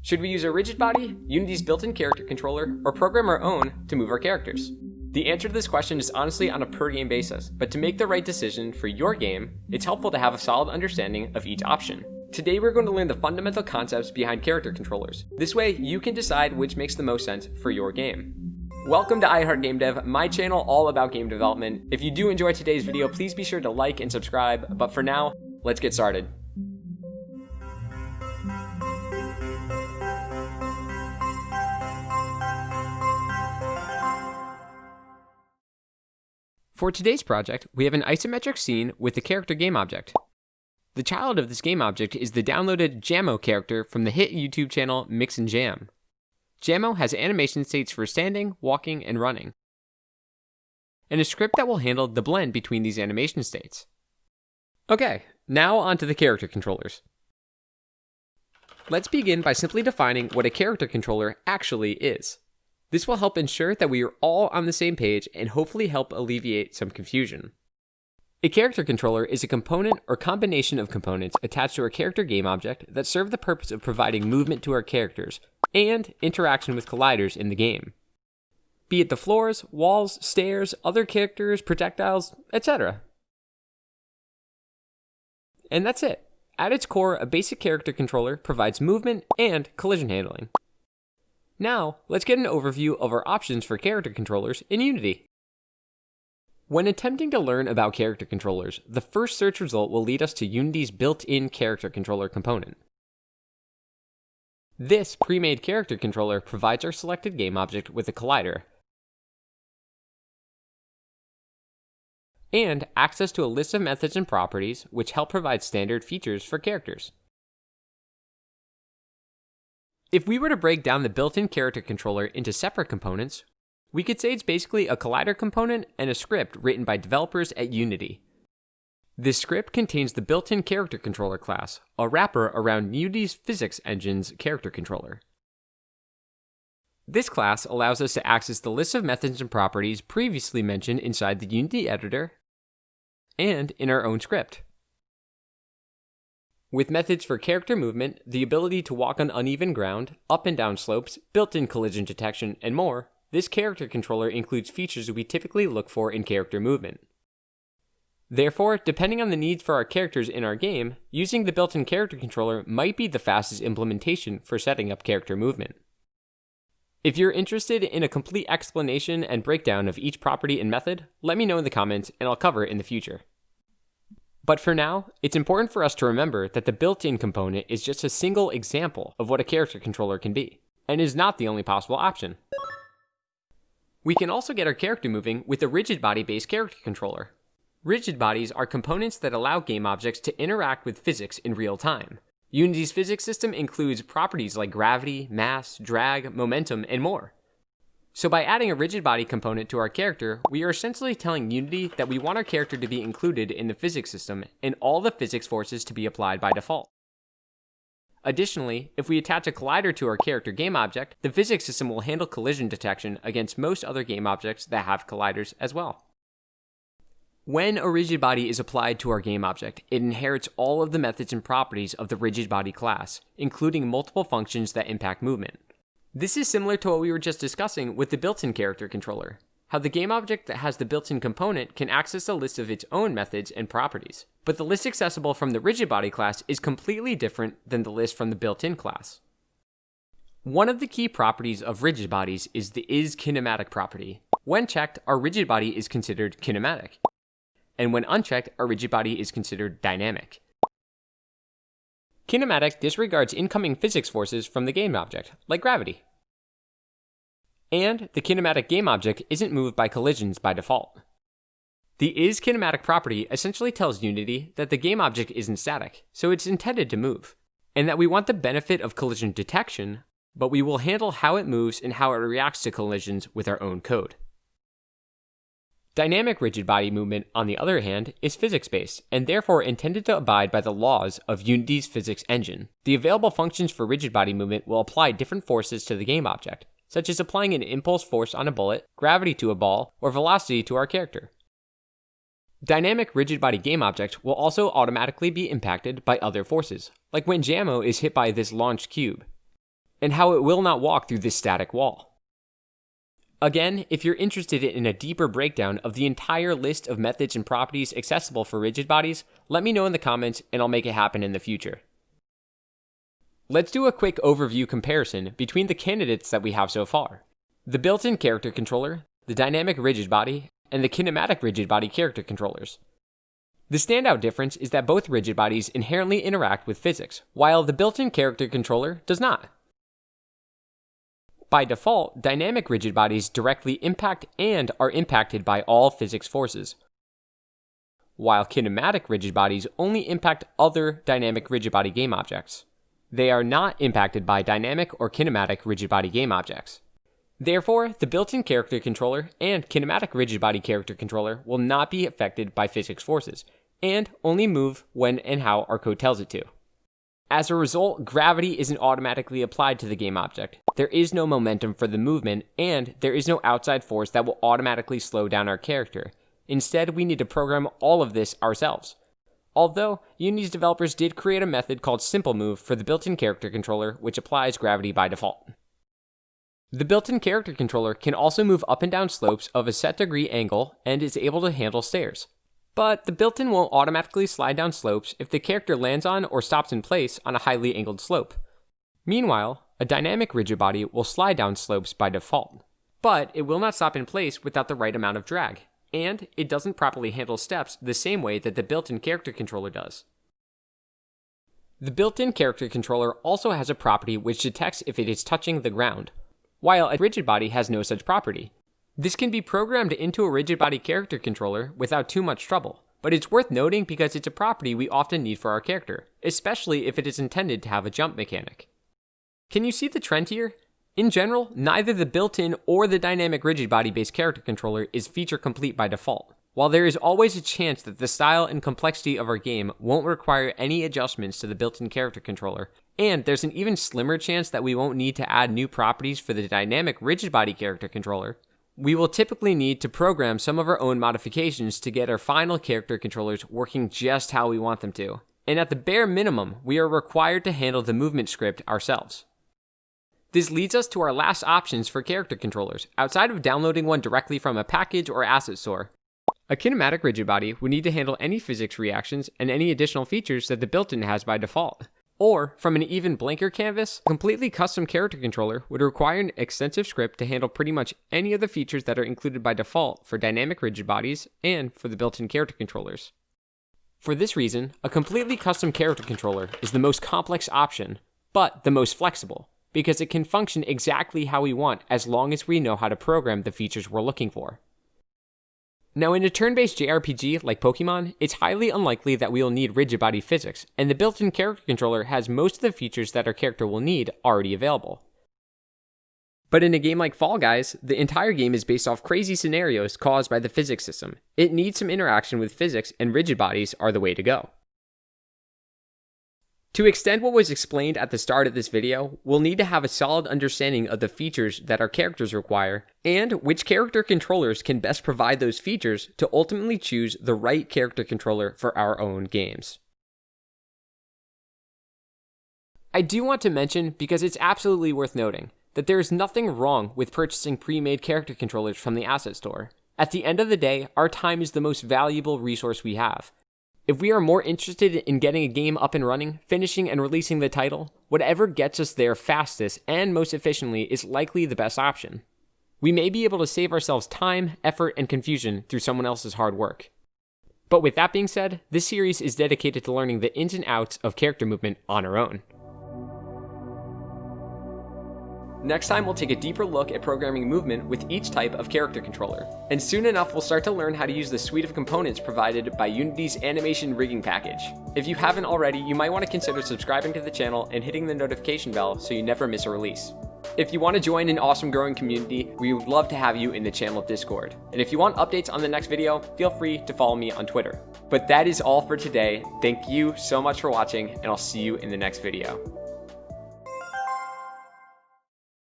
Should we use a rigid body, Unity's built-in character controller, or program our own to move our characters? The answer to this question is honestly on a per-game basis, but to make the right decision for your game, it's helpful to have a solid understanding of each option. Today we're going to learn the fundamental concepts behind character controllers. This way, you can decide which makes the most sense for your game. Welcome to iHeartGameDev, my channel all about game development. If you do enjoy today's video, please be sure to like and subscribe, but for now, let's get started. For today's project, we have an isometric scene with the character game object. The child of this game object is the downloaded Jammo character from the hit YouTube channel MixAndJam. Jammo has animation states for standing, walking, and running, and a script that will handle the blend between these animation states. Okay, now onto the character controllers. Let's begin by simply defining what a character controller actually is. This will help ensure that we are all on the same page and hopefully help alleviate some confusion. A character controller is a component or combination of components attached to our character game object that serve the purpose of providing movement to our characters and interaction with colliders in the game. Be it the floors, walls, stairs, other characters, projectiles, etc. And that's it. At its core, a basic character controller provides movement and collision handling. Now, let's get an overview of our options for character controllers in Unity. When attempting to learn about character controllers, the first search result will lead us to Unity's built-in character controller component. This pre-made character controller provides our selected game object with a collider and access to a list of methods and properties which help provide standard features for characters. If we were to break down the built-in character controller into separate components, we could say it's basically a collider component and a script written by developers at Unity. This script contains the built-in character controller class, a wrapper around Unity's physics engine's character controller. This class allows us to access the list of methods and properties previously mentioned inside the Unity editor and in our own script. With methods for character movement, the ability to walk on uneven ground, up and down slopes, built-in collision detection, and more, this character controller includes features we typically look for in character movement. Therefore, depending on the needs for our characters in our game, using the built-in character controller might be the fastest implementation for setting up character movement. If you're interested in a complete explanation and breakdown of each property and method, let me know in the comments and I'll cover it in the future. But for now, it's important for us to remember that the built-in component is just a single example of what a character controller can be, and is not the only possible option. We can also get our character moving with a rigid body-based character controller. Rigid bodies are components that allow game objects to interact with physics in real time. Unity's physics system includes properties like gravity, mass, drag, momentum, and more. So by adding a rigid body component to our character, we are essentially telling Unity that we want our character to be included in the physics system and all the physics forces to be applied by default. Additionally, if we attach a collider to our character game object, the physics system will handle collision detection against most other game objects that have colliders as well. When a rigid body is applied to our game object, it inherits all of the methods and properties of the Rigidbody class, including multiple functions that impact movement. This is similar to what we were just discussing with the built-in character controller, how the game object that has the built-in component can access a list of its own methods and properties, but the list accessible from the Rigidbody class is completely different than the list from the built-in class. One of the key properties of rigid bodies is the isKinematic property. When checked, our rigid body is considered kinematic, and when unchecked, our rigid body is considered dynamic. Kinematic disregards incoming physics forces from the game object, like gravity. And the kinematic game object isn't moved by collisions by default. The isKinematic property essentially tells Unity that the game object isn't static, so it's intended to move, and that we want the benefit of collision detection, but we will handle how it moves and how it reacts to collisions with our own code. Dynamic rigid body movement, on the other hand, is physics-based, and therefore intended to abide by the laws of Unity's physics engine. The available functions for rigid body movement will apply different forces to the game object, such as applying an impulse force on a bullet, gravity to a ball, or velocity to our character. Dynamic rigid body game object will also automatically be impacted by other forces, like when Jammo is hit by this launched cube. and how it will not walk through this static wall. Again, if you're interested in a deeper breakdown of the entire list of methods and properties accessible for rigid bodies, let me know in the comments and I'll make it happen in the future. Let's do a quick overview comparison between the candidates that we have so far: the built-in character controller, the dynamic rigid body, and the kinematic rigid body character controllers. The standout difference is that both rigid bodies inherently interact with physics, while the built-in character controller does not. By default, dynamic rigid bodies directly impact and are impacted by all physics forces, while kinematic rigid bodies only impact other dynamic rigid body game objects. They are not impacted by dynamic or kinematic rigid body game objects. Therefore, the built-in character controller and kinematic rigid body character controller will not be affected by physics forces, and only move when and how our code tells it to. As a result, gravity isn't automatically applied to the game object. There is no momentum for the movement, and there is no outside force that will automatically slow down our character. Instead, we need to program all of this ourselves. Although, Unity's developers did create a method called Simple Move for the built-in character controller, which applies gravity by default. The built-in character controller can also move up and down slopes of a set degree angle and is able to handle stairs. But the built-in won't automatically slide down slopes if the character lands on or stops in place on a highly angled slope. Meanwhile, a dynamic rigid body will slide down slopes by default, but it will not stop in place without the right amount of drag, and it doesn't properly handle steps the same way that the built-in character controller does. The built-in character controller also has a property which detects if it is touching the ground, while a rigid body has no such property. This can be programmed into a rigid body character controller without too much trouble, but it's worth noting because it's a property we often need for our character, especially if it is intended to have a jump mechanic. Can you see the trend here? In general, neither the built-in or the dynamic rigid body based character controller is feature complete by default. While there is always a chance that the style and complexity of our game won't require any adjustments to the built-in character controller, and there's an even slimmer chance that we won't need to add new properties for the dynamic rigid body character controller, we will typically need to program some of our own modifications to get our final character controllers working just how we want them to. And at the bare minimum, we are required to handle the movement script ourselves. This leads us to our last options for character controllers, outside of downloading one directly from a package or asset store. A kinematic rigid body would need to handle any physics reactions and any additional features that the built-in has by default. Or, from an even blanker canvas, a completely custom character controller would require an extensive script to handle pretty much any of the features that are included by default for dynamic rigid bodies and for the built-in character controllers. For this reason, a completely custom character controller is the most complex option, but the most flexible, because it can function exactly how we want as long as we know how to program the features we're looking for. Now, in a turn-based JRPG like Pokemon, it's highly unlikely that we will need rigid body physics, and the built-in character controller has most of the features that our character will need already available. But in a game like Fall Guys, the entire game is based off crazy scenarios caused by the physics system. It needs some interaction with physics, and rigid bodies are the way to go. To extend what was explained at the start of this video, we'll need to have a solid understanding of the features that our characters require, and which character controllers can best provide those features to ultimately choose the right character controller for our own games. I do want to mention, because it's absolutely worth noting, that there is nothing wrong with purchasing pre-made character controllers from the asset store. At the end of the day, our time is the most valuable resource we have. If we are more interested in getting a game up and running, finishing and releasing the title, whatever gets us there fastest and most efficiently is likely the best option. We may be able to save ourselves time, effort, and confusion through someone else's hard work. But with that being said, this series is dedicated to learning the ins and outs of character movement on our own. Next time, we'll take a deeper look at programming movement with each type of character controller. And soon enough, we'll start to learn how to use the suite of components provided by Unity's animation rigging package. If you haven't already, you might want to consider subscribing to the channel and hitting the notification bell so you never miss a release. If you want to join an awesome growing community, we would love to have you in the channel Discord. And if you want updates on the next video, feel free to follow me on Twitter. But that is all for today. Thank you so much for watching, and I'll see you in the next video.